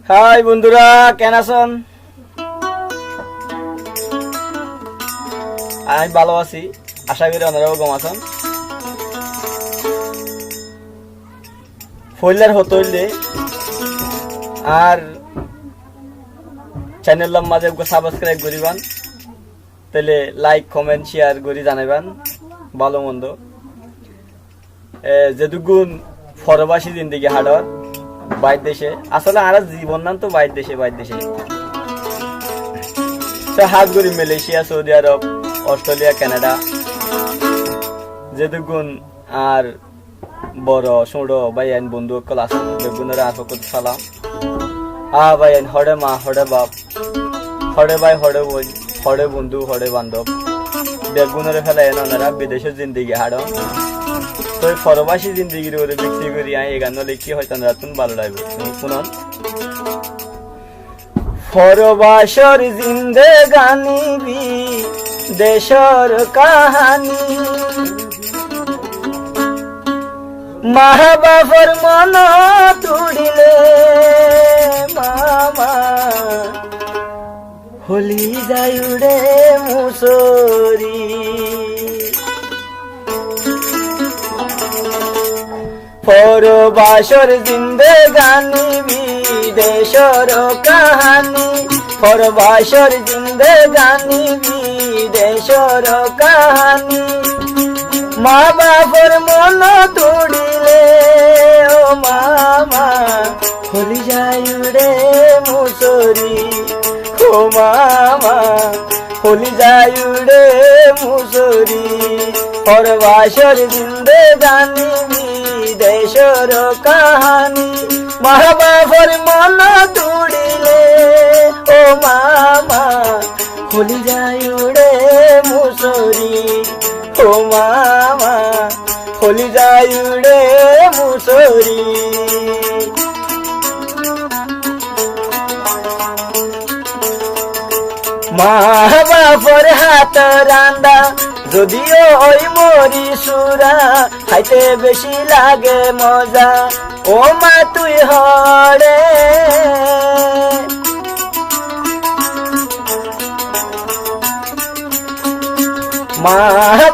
High বন্ধুরা, কেন আছেন? আমি ভালো আছি, আশা করি আপনারাও কম আছেন। ফইলার হতইলে আর চ্যানেলের মাঝে সাবস্ক্রাইব করিবান, তাহলে লাইক কমেন্ট শেয়ার করি জানাইবান ভালো মন্দ। যেটুকুন ফরবাসী জিন্দিগি হাডর বাইর দেশে, আসলে আর জীবন নাম তো বাইর দেশে হাত করি মালয়েশিয়া, সৌদি আরব, অস্ট্রেলিয়া, কানাডা, যেটুকুন আর বড় ছোট ভাই আইন বন্ধু সকল আছেন বেগুনের আর সকল সালাম। ভাই আইন হরে মা হরে বাপ হরে ভাই হরে বোন হরে বন্ধু হরে বান্ধব বেগুনের ফেলা এন ওনারা বিদেশের জিন্দিগি হাডন। তো ফরবাসী জিন্দিগির ওরে বিক্রি করি আই এগান লিখি হয়তো রাতুন ভালো লাগবে শুনুন। ফরবাসর জিন্দেগানি বি দেশর কাহানি, মা বাবার মন তুড়িলে মামা হলি যায় উড়ে মুসরি। ফরবাসর জিন্দেগানি বিদেশর কাহানি, ফরবাসর জিন্দেগানি বিদেশর কাহানি, মা বাবার মন তুড়িলে ও মামা হলি যায় উড়ে মুসরি। ও মামা হলি যায় উড়ে মুসরি। ফরবাসর জিন্দেগানি বিদেশর কাহানি, মা বাবার মন তুড়িলে ও মামা হলি যায় উড়ে মুসরি। ও মামা হলি যায় উড়ে মুসরি। মা বাবার হাত রান্দা যদিও ওই মরি সুরা, খাইতে বেশি লাগে মজা ও মা তুই হরে। মা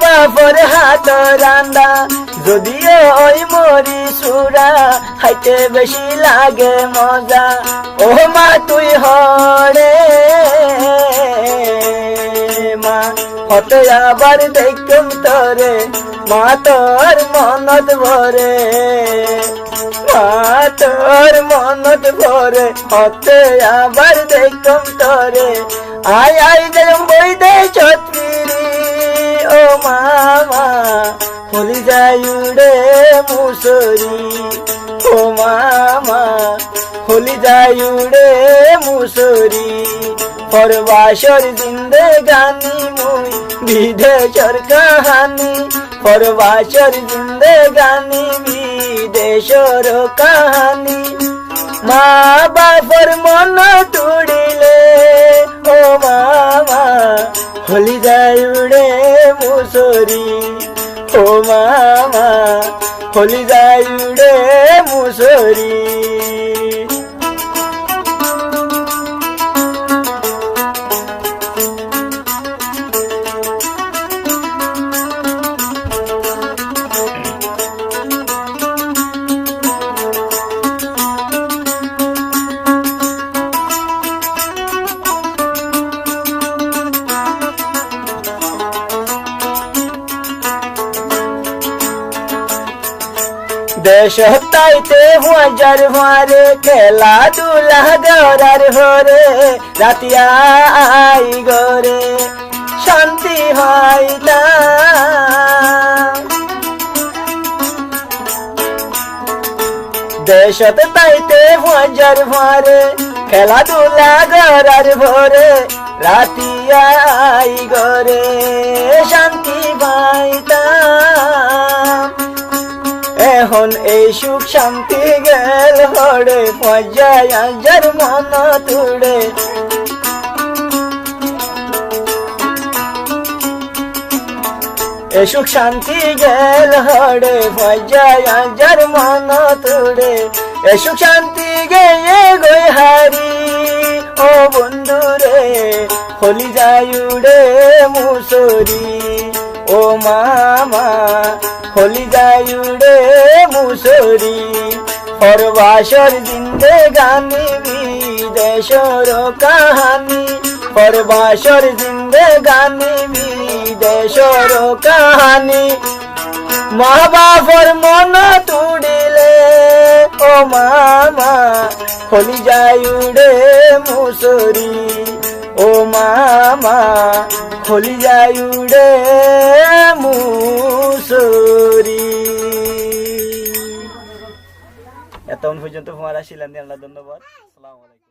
বাবার হাত রান্দা যদিও ওই মরি সুরা, খাইতে বেশি লাগে মজা ও মা তুই হরে। মা হতে আবার দেখুম তরে মা তোর মনত ভরে, মা তোর মনত ভরে হতে আবার দেখুম তরে। আয় আয় যেম বই দে ছত্রিরি ও মামা হলি যায় উড়ে মুসরি। ও মামা হলি যায় উড়ে মুসরি। ফরবাসর জিন্দেগানি মুই বিদেশর কাহানি, ফরবাসর জিন্দেগানি বিদেশর কাহানি, মা বাবার মন তুড়িলে ও মামা হলি যায় উড়ে মুসরি। ও মামা হলি যায় উড়ে মুসরি। দেশ তাইতে মজার মারে খেলাধুলা গড়ার হরে, রাতিয়া আই গরে শান্তি হয় না। দেশত তাইতে মজার মারে খেলাধুলা গড়ার ভরে, রাতিয়া আই গরে শান্তি পাইতাম। এখন এই সুখ শান্তি গেল হরে, পর্যায় আজার মন তুড়ে। এই সুখ শান্তি গেল হরে, পর্যায় আজার মন তুড়ে। এই সুখ শান্তি গেয়ে গই হায় হলি যায় উড়ে মুসরি ও মামা হলি যায় উড়ে মুসরি পরবাসর জিন্দেগানি বিদেশর কাহানি পরবাসর জিন্দেগানি বিদেশর কাহানি মা বাপর মন তুড়িলে ও মামা হলি যায় উড়ে মুসরি ও মামা হলি যায় উড়ে মুসরি। এতক্ষণ পর্যন্ত তোমার আসিলেন, ধন্যবাদ। আসসালামু আলাইকুম।